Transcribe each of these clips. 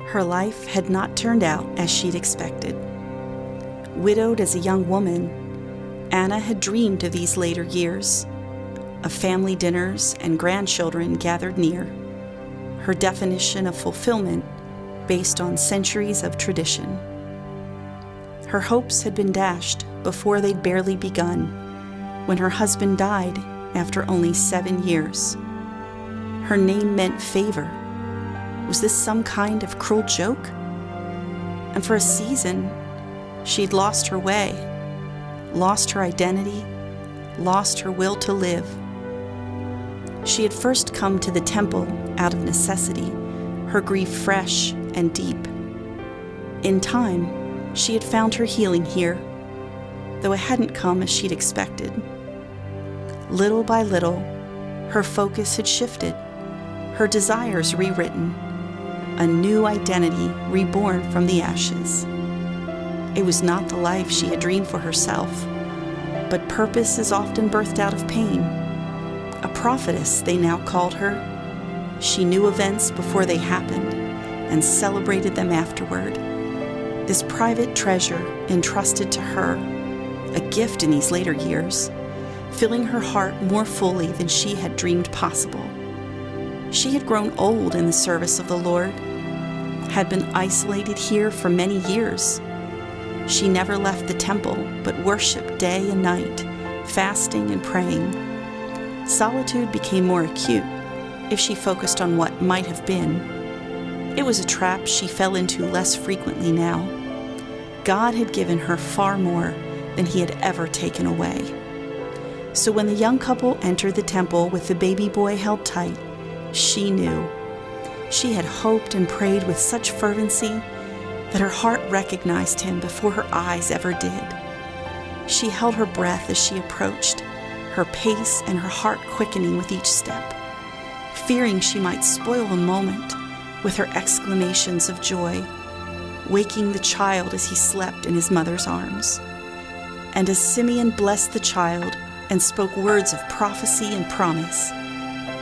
Her life had not turned out as she'd expected. Widowed as a young woman, Anna had dreamed of these later years, of family dinners and grandchildren gathered near, her definition of fulfillment based on centuries of tradition. Her hopes had been dashed before they'd barely begun, when her husband died after only 7 years. Her name meant favor. Was this some kind of cruel joke? And for a season, she'd lost her way, lost her identity, lost her will to live. She had first come to the temple out of necessity, her grief fresh and deep. In time, she had found her healing here, though it hadn't come as she'd expected. Little by little, her focus had shifted, her desires rewritten, a new identity reborn from the ashes. It was not the life she had dreamed for herself, but purpose is often birthed out of pain. A prophetess, they now called her. She knew events before they happened and celebrated them afterward. This private treasure entrusted to her, a gift in these later years, filling her heart more fully than she had dreamed possible. She had grown old in the service of the Lord, had been isolated here for many years. She never left the temple, but worshiped day and night, fasting and praying. Solitude became more acute if she focused on what might have been. It was a trap she fell into less frequently now. God had given her far more than he had ever taken away. So when the young couple entered the temple with the baby boy held tight, she knew. She had hoped and prayed with such fervency that her heart recognized him before her eyes ever did. She held her breath as she approached, her pace and her heart quickening with each step, fearing she might spoil the moment with her exclamations of joy, waking the child as he slept in his mother's arms. And as Simeon blessed the child and spoke words of prophecy and promise,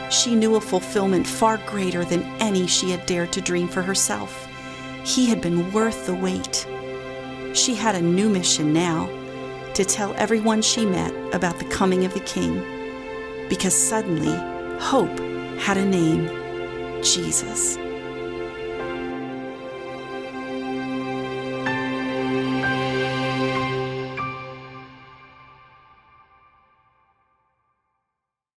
she knew a fulfillment far greater than any she had dared to dream for herself. He had been worth the wait. She had a new mission now, to tell everyone she met about the coming of the King, because suddenly hope had a name: Jesus.